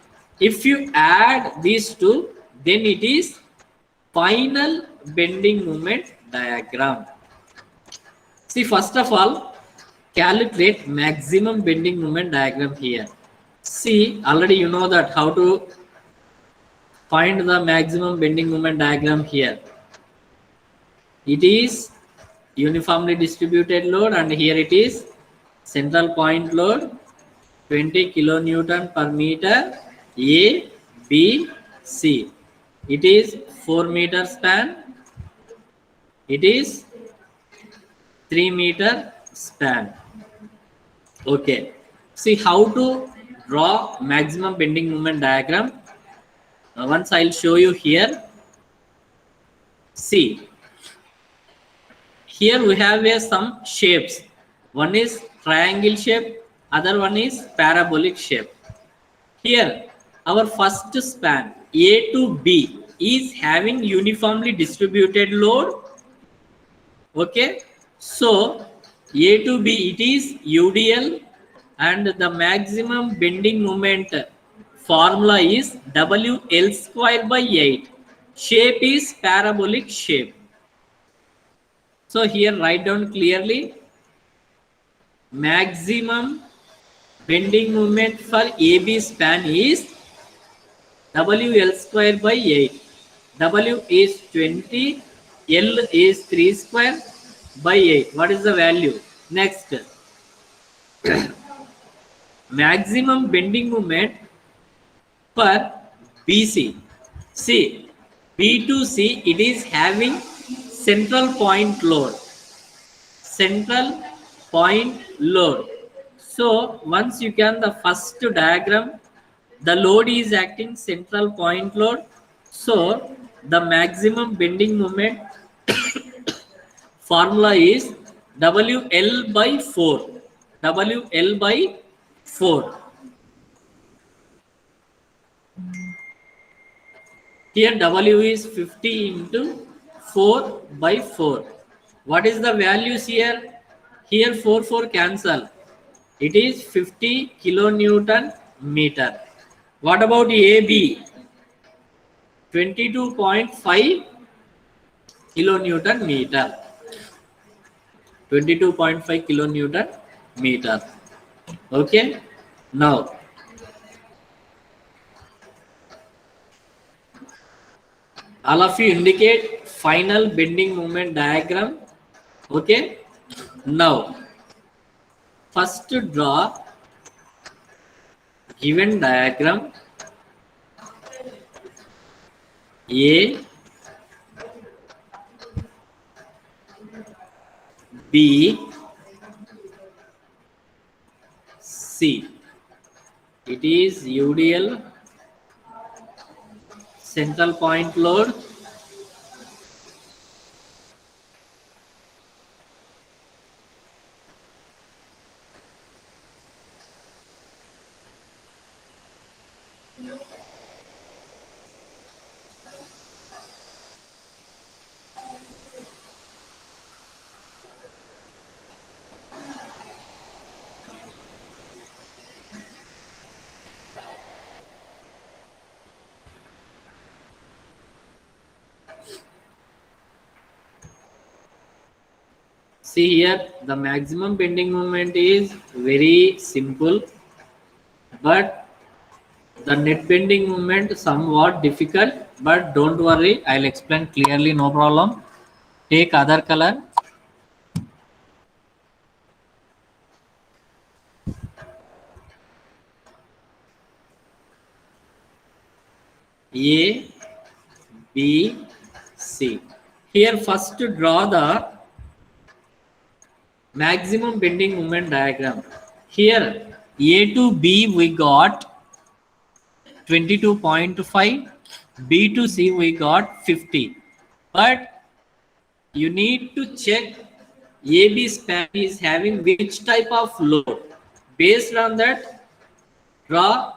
if you add these two, then it is final bending moment diagram. See, first of all, calculate maximum bending moment diagram here. See, already you know that how to find the maximum bending moment diagram here. It is uniformly distributed load, and here it is central point load 20 kilonewton per meter A, B, C. It is 4 meter span. It is 3 meter span. Okay. See how to draw maximum bending moment diagram. Once I'll show you here. See. Here we have some shapes. One is triangle shape, other one is parabolic shape. Here, our first span A to B is having uniformly distributed load. Okay, so A to B it is UDL, and the maximum bending moment formula is WL square by 8. Shape is parabolic shape. So here write down clearly maximum bending moment for AB span is WL square by 8. W is 20, L is 3 square by 8. What is the value? Next, maximum bending moment for BC. See, B to C, it is having central point load. Central point load. So once you can the first diagram, the load is acting central point load. So the maximum bending moment formula is WL by 4. WL by 4. Here W is 50 into 4 by 4. What is the values here? Here 4 cancel. It is 50 kilonewton meter. What about AB? 22.5 kilonewton meter. 22.5 kilonewton meter. Okay. Now, all of you indicate final bending moment diagram. Okay. Now, first draw given diagram A, B, C. It is UDL, central point load. See here, the maximum bending moment is very simple, but the net bending moment somewhat difficult. But don't worry, I'll explain clearly, no problem. Take other color. A, B, C. Here first to draw the maximum bending moment diagram. Here A to B we got 22.5, B to C we got 50. But you need to check AB span is having which type of load. Based on that, draw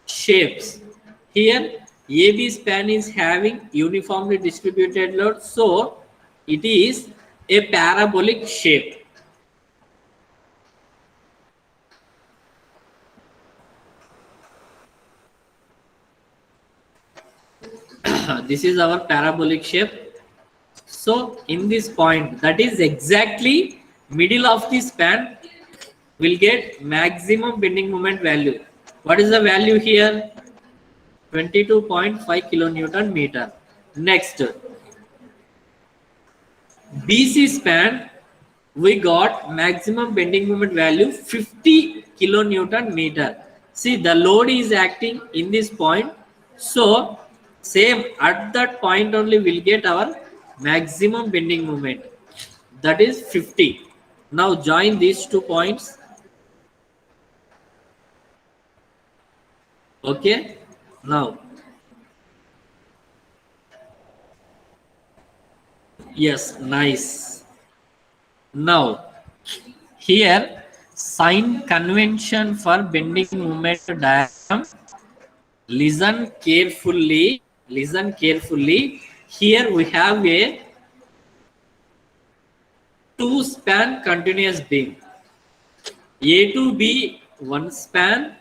shapes. Here AB span is having uniformly distributed load, so it is a parabolic shape. This is our parabolic shape. So in this point, that is exactly middle of the span, will get maximum bending moment value. What is the value here? 22.5 kilonewton meter. Next, BC span, we got maximum bending moment value 50 kilonewton meter. See, the load is acting in this point, so same at that point only we'll get our maximum bending moment, that is 50. Now join these 2 points. Okay, now yes, nice. Now here sign convention for bending moment diagram. Listen carefully. Listen carefully. Here we have a 2 span continuous beam. A to B one span,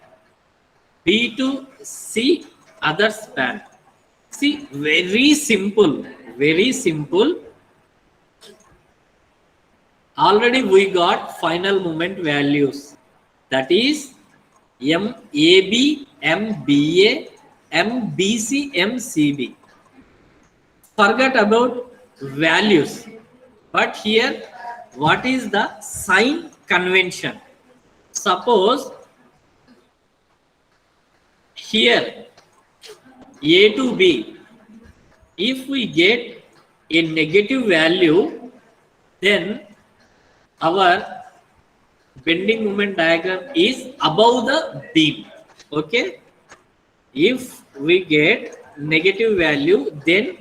B to C other span. See, very simple. Very simple. Already we got final moment values. That is MAB, MBA, MBC, MCB. Forget about values. But here, what is the sign convention? Suppose here A to B, if we get a negative value, then our bending moment diagram is above the beam. Okay, if we get negative value, then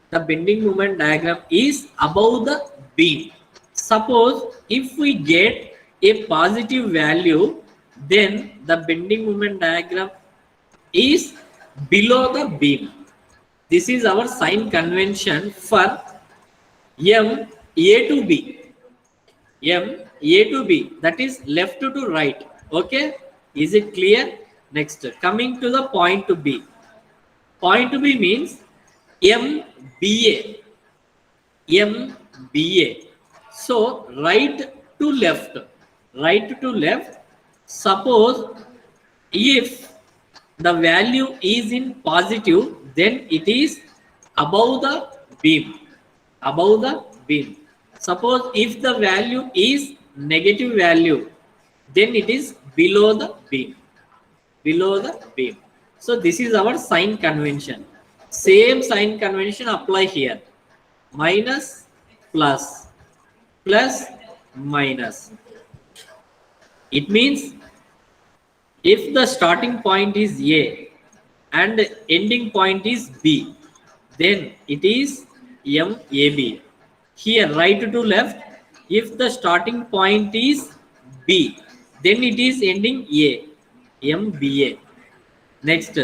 the bending moment diagram is above the beam. Suppose if we get a positive value, then the bending moment diagram is below the beam. This is our sign convention for M A to B. M A to B, that is left to right. Okay, is it clear? Next, coming to the point to B. Point to B means MBA. MBA. So right to left. Right to left. Suppose if the value is in positive, then it is above the beam. Above the beam. Suppose if the value is negative value, then it is below the beam. Below the beam. So this is our sign convention. Same sign convention apply here. Minus, plus. plus minus. It means if the starting point is A and ending point is B, then it is MAB. Here, right to left, if the starting point is B, then it is ending A, MBA. Next,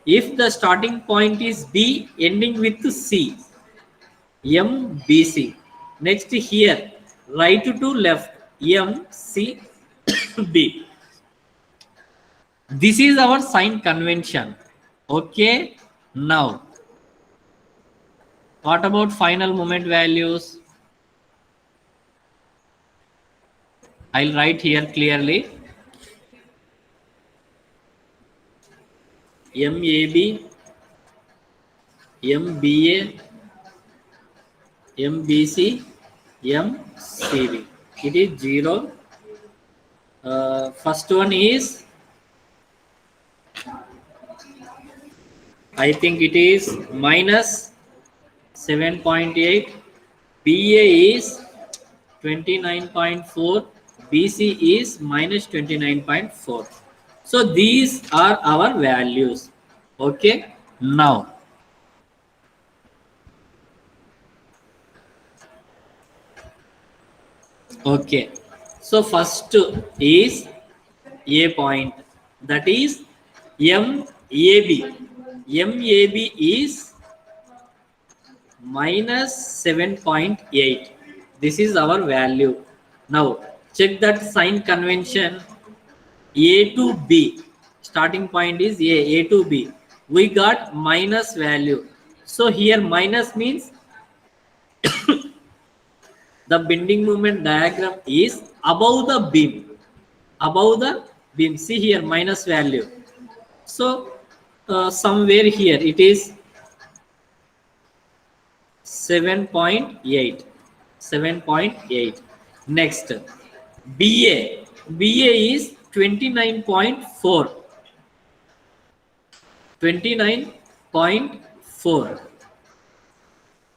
if the starting point is B, ending with C, MBC. Next, here, right to left, MCB. This is our sign convention. Okay. Now, what about final moment values? I'll write here clearly. MAB, MBA, MBC, MCB. It is 0. First one is, I think it is minus 7.8. BA is 29.4. BC is minus 29.4. So these are our values. Okay. Now, okay. So first is A point, that is MAB. MAB is minus 7.8. This is our value. Now check that sign convention. A to B, starting point is A to B. We got minus value. So here minus means the bending moment diagram is above the beam. Above the beam. See here minus value. So somewhere here it is 7.8. 7.8. Next, BA. BA is 29.4. 29.4.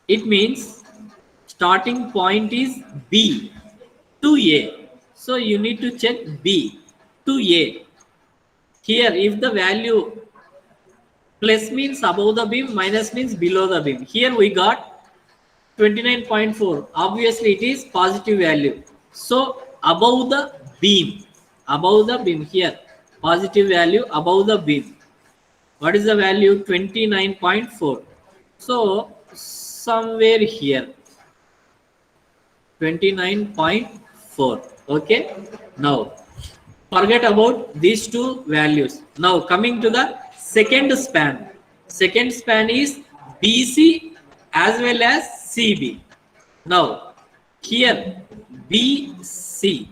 It means starting point is B to A. So you need to check B to A. Here, if the value plus means above the beam, minus means below the beam. Here we got 29.4. Obviously, it is positive value. So above the beam here, positive value above the beam. What is the value? 29.4. So somewhere here 29.4. Okay. Now forget about these two values. Now coming to the second span. Second span is BC as well as CB. Now here BC.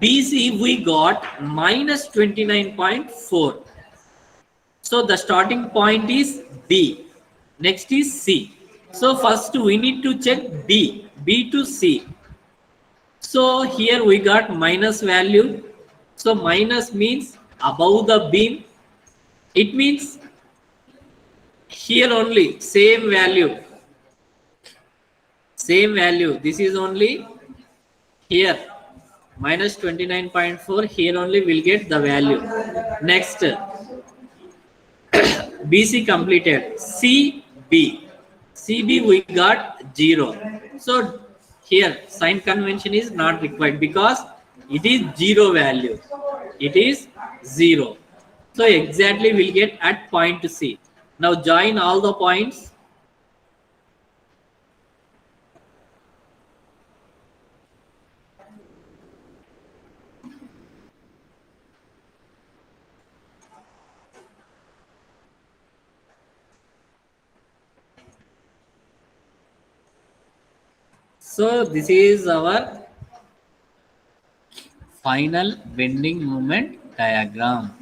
BC we got minus 29.4. So the starting point is B. Next is C. So first we need to check B. B to C. So here we got minus value. So minus means above the beam. It means here only same value. Same value. This is only here. Minus 29.4. Here only we'll get the value. Next. BC completed. CB. CB we got 0. So here sign convention is not required because it is 0 value. It is 0. So exactly we'll get at point C. Now join all the points. So this is our final bending moment diagram.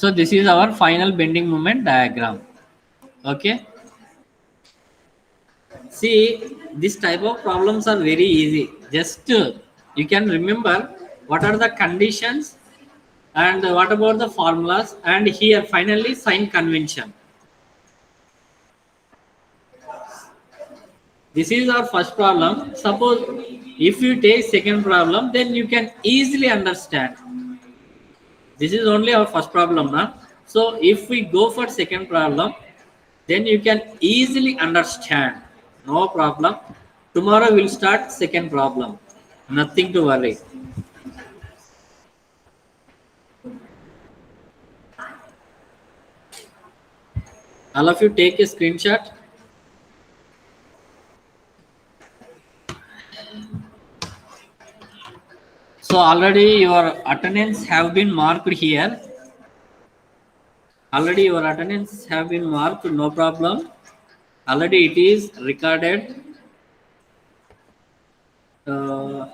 So this is our final bending moment diagram. Okay. See, this type of problems are very easy. Just you can remember what are the conditions and what about the formulas, and here finally sign convention. This is our first problem. Suppose if you take second problem, then you can easily understand. This is only our first problem now. So if we go for second problem, then you can easily understand. No problem. Tomorrow we'll start second problem. Nothing to worry. All of you take a screenshot. So already your attendance have been marked here. Already your attendance have been marked, no problem. Already it is recorded. Uh,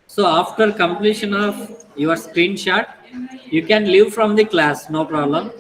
so after completion of your screenshot, you can leave from the class, no problem.